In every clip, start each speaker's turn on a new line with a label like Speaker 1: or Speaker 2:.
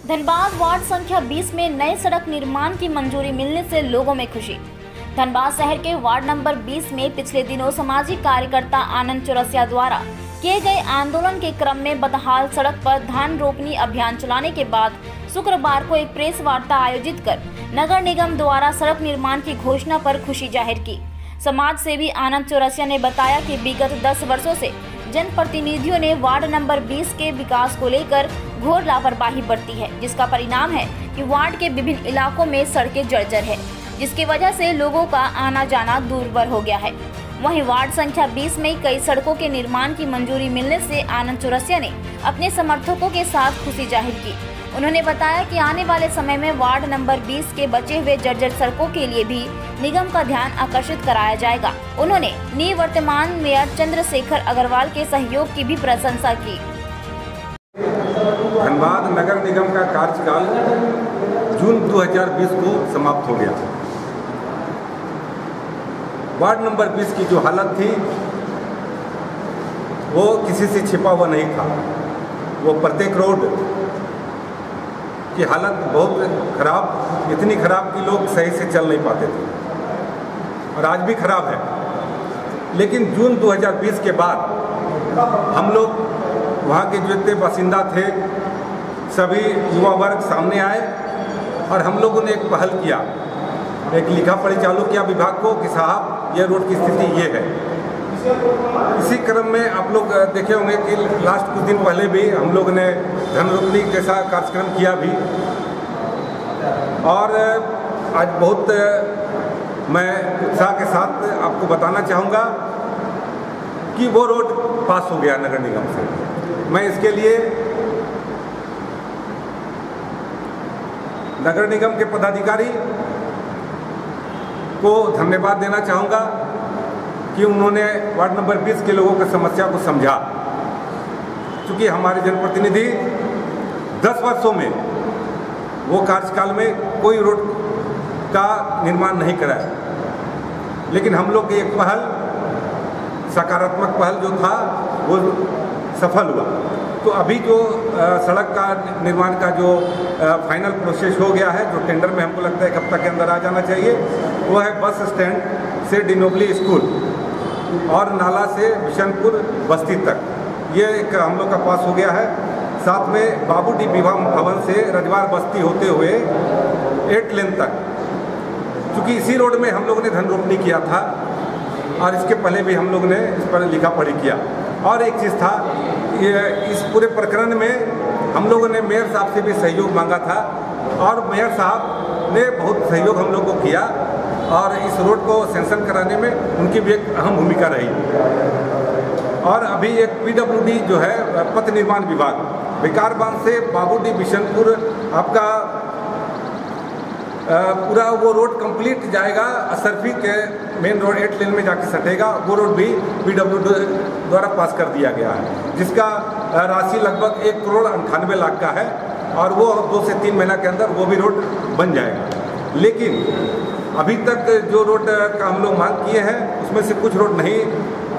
Speaker 1: Dhanbad ward संख्या 20 में नए सड़क निर्माण की मंजूरी मिलने से लोगों में खुशी। धनबाद शहर के वार्ड नंबर 20 में पिछले दिनों सामाजिक कार्यकर्ता आनंद चौरसिया द्वारा किए गए आंदोलन के क्रम में बदहाल सड़क पर धान रोपनी अभियान चलाने के बाद शुक्रवार को एक प्रेस वार्ता आयोजित कर नगर निगम द्वारा सड़क निर्माण की घोषणा पर खुशी जाहिर की। समाज सेवी आनंद चौरसिया ने बताया कि विगत 10 वर्षों से जनप्रतिनिधियों ने वार्ड नंबर 20 के विकास को लेकर घोर लापरवाही बरती है, जिसका परिणाम है कि वार्ड के विभिन्न इलाकों में सड़कें जर्जर है, जिसकी वजह से लोगों का आना जाना दूरवर हो गया है। वहीं वार्ड संख्या 20 में कई सड़कों के निर्माण की मंजूरी मिलने से आनंद चौरसिया ने अपने समर्थकों के साथ खुशी जाहिर की। उन्होंने बताया कि आने वाले समय में वार्ड नंबर 20 के बचे हुए जर्जर सड़कों के लिए भी निगम का ध्यान आकर्षित कराया जाएगा। उन्होंने निवर्तमान मेयर चंद्रशेखर अग्रवाल के सहयोग की भी प्रशंसा की।
Speaker 2: धनबाद नगर निगम का कार्यकाल जून 2020 को समाप्त हो गया। वार्ड नंबर 20 की जो हालत थी वो किसी से छिपा हुआ नहीं था। वो प्रत्येक रोड की हालत बहुत खराब, इतनी खराब कि लोग सही से चल नहीं पाते थे और आज भी खराब है। लेकिन जून 2020 के बाद हम लोग वहाँ के जो इतने बासिंदा थे सभी युवा वर्ग सामने आए और हम लोगों ने एक पहल किया, एक लिखा पढ़ी चालू किया विभाग को कि साहब ये रोड की स्थिति ये है। इसी क्रम में आप लोग देखे होंगे कि लास्ट कुछ दिन पहले भी हम लोग ने धन रोपनी जैसा कार्यक्रम किया भी और आज बहुत मैं उत्साह के साथ आपको बताना चाहूँगा कि वो रोड पास हो गया नगर निगम से। मैं इसके लिए नगर निगम के पदाधिकारी को धन्यवाद देना चाहूँगा कि उन्होंने वार्ड नंबर 20 के लोगों की समस्या को समझा। क्योंकि हमारे जनप्रतिनिधि 10 वर्षों में वो कार्यकाल में कोई रोड का निर्माण नहीं कराया, लेकिन हम लोग की एक पहल, सकारात्मक पहल जो था वो सफल हुआ। तो अभी जो सड़क का निर्माण का जो फाइनल प्रोसेस हो गया है, जो टेंडर में हमको लगता है एक हफ्ता के अंदर आ जाना चाहिए, वो है बस स्टैंड से डिनोबली स्कूल और नाला से बिशनपुर बस्ती तक। ये एक हम लोग का पास हो गया है। साथ में बाबूडी विवाह भवन से रजवार बस्ती होते हुए 8 लेन तक, क्योंकि इसी रोड में हम लोग ने धन रोपनी किया था और इसके पहले भी हम लोग ने इस पर लिखा पढ़ी किया। और एक चीज़ था, ये इस पूरे प्रकरण में हम लोगों ने मेयर साहब से भी सहयोग मांगा था और मेयर साहब ने बहुत सहयोग हम लोग को किया और इस रोड को सैंक्शन कराने में उनकी भी एक अहम भूमिका रही। और अभी एक PWD जो है पथ निर्माण विभाग, विकारबांध से बाबूडी बिशनपुर आपका पूरा वो रोड कंप्लीट जाएगा, असरफी के मेन रोड 8 लेन में जाके सटेगा। वो रोड भी PWD द्वारा पास कर दिया गया है, जिसका राशि लगभग 1,98,00,000 का है और वो 2 से 3 महीना के अंदर वो भी रोड बन जाएगा। लेकिन अभी तक जो रोड का हम लोग मांग किए हैं उसमें से कुछ रोड नहीं,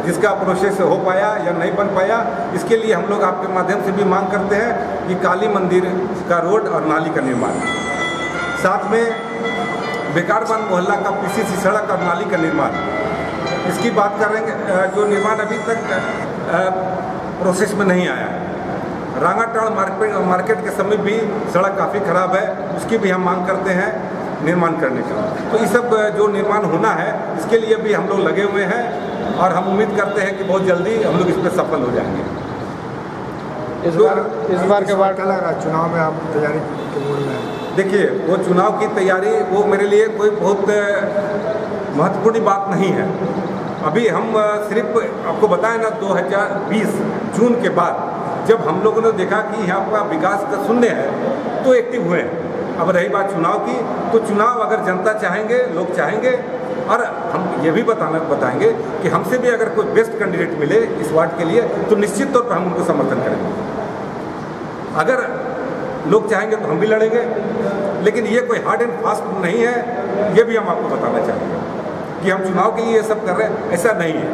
Speaker 2: जिसका प्रोसेस हो पाया या नहीं बन पाया। इसके लिए हम लोग आपके माध्यम से भी मांग करते हैं कि काली मंदिर का रोड और नाली का निर्माण, साथ में बेकारबांध मोहल्ला का PCC सड़क और नाली का निर्माण, इसकी बात करेंगे। जो निर्माण अभी तक प्रोसेस में नहीं आया है। रांगाटाड़ मार्केट के समीप भी सड़क काफ़ी खराब है, उसकी भी हम मांग करते हैं निर्माण करने का। तो ये सब जो निर्माण होना है इसके लिए भी हम लोग लगे हुए हैं और हम उम्मीद करते हैं कि बहुत जल्दी हम लोग इस पर सफल हो जाएंगे।
Speaker 3: इस बार के बाद क्या लग रहा है चुनाव में आप तैयारी के मूड में?
Speaker 2: देखिए, वो चुनाव की तैयारी वो मेरे लिए कोई बहुत महत्वपूर्ण बात नहीं है। अभी हम सिर्फ आपको बताएं ना, 2020 जून के बाद जब हम लोगों ने देखा कि यहाँ का विकास का शून्य है तो एक्टिव हुए हैं। अब रही बात चुनाव की, तो चुनाव अगर जनता चाहेंगे, लोग चाहेंगे और हम ये भी बताएंगे कि हमसे भी अगर कोई बेस्ट कैंडिडेट मिले इस वार्ड के लिए तो निश्चित तौर पर हम उनको समर्थन करेंगे। अगर लोग चाहेंगे तो हम भी लड़ेंगे, लेकिन ये कोई हार्ड एंड फास्ट नहीं है। ये भी हम आपको बताना चाहेंगे कि हम चुनाव के लिए ये सब कर रहे हैं, ऐसा नहीं है।